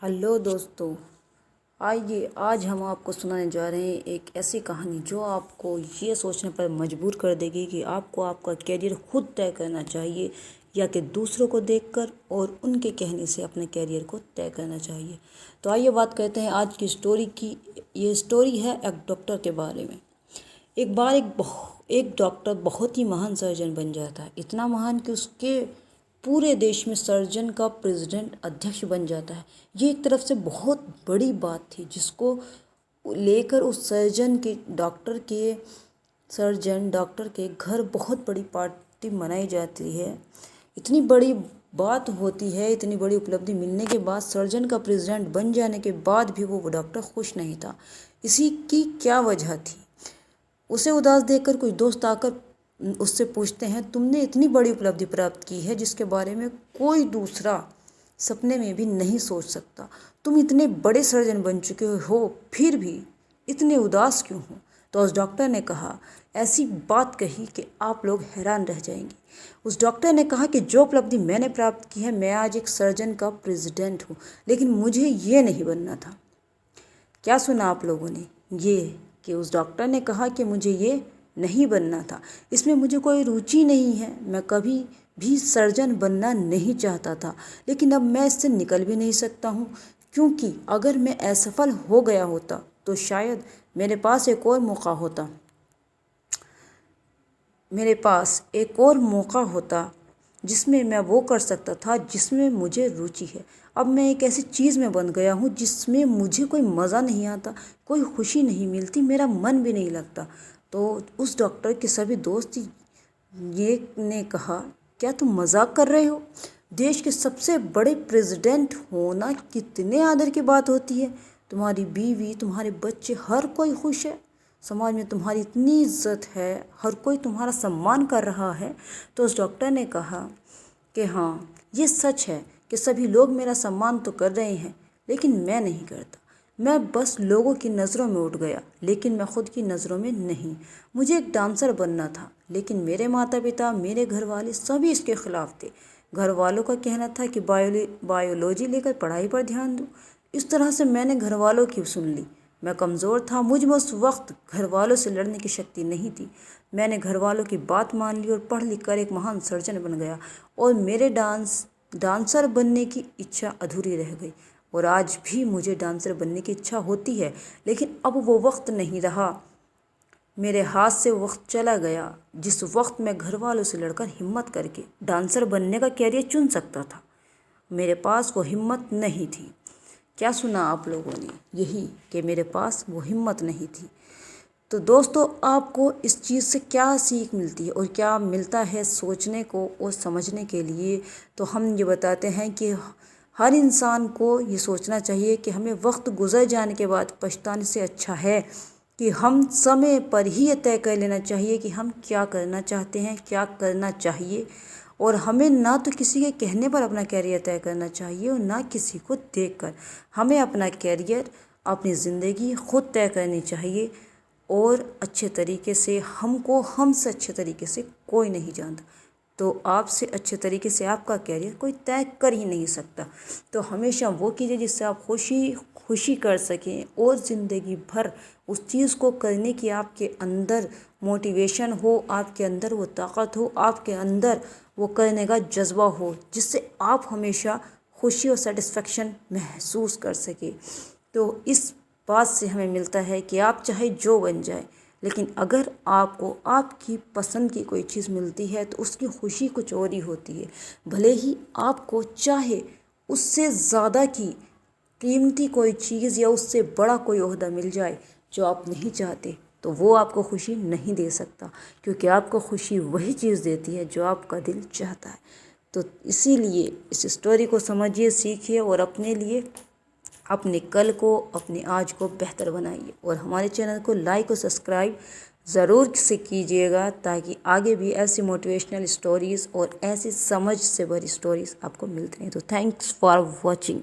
Hello दोस्तों, आइए आज हम आपको सुनाने जा रहे हैं एक ऐसी कहानी जो आपको ये सोचने पर मजबूर कर देगी कि आपको आपका कैरियर खुद तय करना चाहिए या कि दूसरों को देखकर और उनके कहने से अपने कैरियर को तय करना चाहिए। तो आइए बात करते हैं आज की स्टोरी की। ये स्टोरी है एक डॉक्टर के बारे में। एक बार एक डॉक्टर बहुत ही महान सर्जन बन जाता है, इतना महान कि उसके पूरे देश में सर्जन का प्रेसिडेंट अध्यक्ष बन जाता है। ये एक तरफ से बहुत बड़ी बात थी जिसको लेकर उस सर्जन डॉक्टर के घर बहुत बड़ी पार्टी मनाई जाती है। इतनी बड़ी बात होती है, इतनी बड़ी उपलब्धि मिलने के बाद सर्जन का प्रेसिडेंट बन जाने के बाद भी वो डॉक्टर खुश नहीं था। इसी की क्या वजह थी? उसे उदास देखकर कुछ दोस्त आकर उससे पूछते हैं, तुमने इतनी बड़ी उपलब्धि प्राप्त की है जिसके बारे में कोई दूसरा सपने में भी नहीं सोच सकता। तुम इतने बड़े सर्जन बन चुके हो, फिर भी इतने उदास क्यों हो? तो उस डॉक्टर ने कहा, ऐसी बात कही कि आप लोग हैरान रह जाएंगे। उस डॉक्टर ने कहा कि जो उपलब्धि मैंने प्राप्त की है, मैं आज एक सर्जन का प्रेसिडेंट हूँ, लेकिन मुझे ये नहीं बनना था। क्या सुना आप लोगों ने? ये कि उस डॉक्टर ने कहा कि मुझे ये नहीं बनना था, इसमें मुझे कोई रुचि नहीं है, मैं कभी भी सर्जन बनना नहीं चाहता था, लेकिन अब मैं इससे निकल भी नहीं सकता हूँ, क्योंकि अगर मैं असफल हो गया होता तो शायद मेरे पास एक और मौका होता जिसमें मैं वो कर सकता था जिसमें मुझे रुचि है। अब मैं एक ऐसी चीज़ में बन गया हूँ जिसमें मुझे कोई मज़ा नहीं आता, कोई खुशी नहीं मिलती, मेरा मन भी नहीं लगता। तो उस डॉक्टर के सभी दोस्त ये ने कहा, क्या तुम मजाक कर रहे हो? देश के सबसे बड़े प्रेसिडेंट होना कितने आदर की बात होती है। तुम्हारी बीवी, तुम्हारे बच्चे, हर कोई खुश है, समाज में तुम्हारी इतनी इज्जत है, हर कोई तुम्हारा सम्मान कर रहा है। तो उस डॉक्टर ने कहा कि हाँ, ये सच है कि सभी लोग मेरा सम्मान तो कर रहे हैं, लेकिन मैं नहीं करता। मैं बस लोगों की नज़रों में उठ गया, लेकिन मैं खुद की नज़रों में नहीं। मुझे एक डांसर बनना था, लेकिन मेरे माता पिता, मेरे घर वाले सभी इसके खिलाफ थे। घर वालों का कहना था कि बायोलॉजी लेकर पढ़ाई पर ध्यान दूँ। इस तरह से मैंने घर वालों की सुन ली। मैं कमज़ोर था, मुझ में उस वक्त घर वालों से लड़ने की शक्ति नहीं थी। मैंने घर वालों की बात मान ली और पढ़ लिख कर एक महान सर्जन बन गया, और मेरे डांसर बनने की इच्छा अधूरी रह गई। और आज भी मुझे डांसर बनने की इच्छा होती है, लेकिन अब वो वक्त नहीं रहा। मेरे हाथ से वक्त चला गया जिस वक्त मैं घर वालों से लड़कर हिम्मत करके डांसर बनने का कैरियर चुन सकता था। मेरे पास वो हिम्मत नहीं थी। क्या सुना आप लोगों ने? यही कि मेरे पास वो हिम्मत नहीं थी। तो दोस्तों, आपको इस चीज़ से क्या सीख मिलती है और क्या मिलता है सोचने को और समझने के लिए? तो हम ये बताते हैं कि हर इंसान को ये सोचना चाहिए कि हमें वक्त गुजर जाने के बाद पछताने से अच्छा है कि हम समय पर ही ये तय कर लेना चाहिए कि हम क्या करना चाहते हैं, क्या करना चाहिए। और हमें ना तो किसी के कहने पर अपना कैरियर तय करना चाहिए और ना किसी को देखकर। हमें अपना कैरियर, अपनी ज़िंदगी खुद तय करनी चाहिए, और अच्छे तरीके से हमसे अच्छे तरीके से कोई नहीं जानता। तो आपसे अच्छे तरीके से आपका कैरियर कोई तय कर ही नहीं सकता। तो हमेशा वो कीजिए जिससे आप खुशी कर सकें और ज़िंदगी भर उस चीज़ को करने की आपके अंदर मोटिवेशन हो, आपके अंदर वो ताकत हो, आपके अंदर वो करने का जज्बा हो, जिससे आप हमेशा खुशी और सेटिस्फेक्शन महसूस कर सके। तो इस बात से हमें मिलता है कि आप चाहे जो बन जाए, लेकिन अगर आपको आपकी पसंद की कोई चीज़ मिलती है तो उसकी खुशी कुछ और ही होती है। भले ही आपको चाहे उससे ज़्यादा की कीमती कोई चीज़ या उससे बड़ा कोई ओहदा मिल जाए जो आप नहीं चाहते, तो वो आपको खुशी नहीं दे सकता, क्योंकि आपको खुशी वही चीज़ देती है जो आपका दिल चाहता है। तो इसीलिए इस स्टोरी को समझिए, सीखिए और अपने लिए, अपने कल को, अपने आज को बेहतर बनाइए। और हमारे चैनल को लाइक और सब्सक्राइब ज़रूर से कीजिएगा, ताकि आगे भी ऐसी मोटिवेशनल स्टोरीज़ और ऐसी समझ से भरी स्टोरीज़ आपको मिलती रहें। तो थैंक्स फॉर वॉचिंग।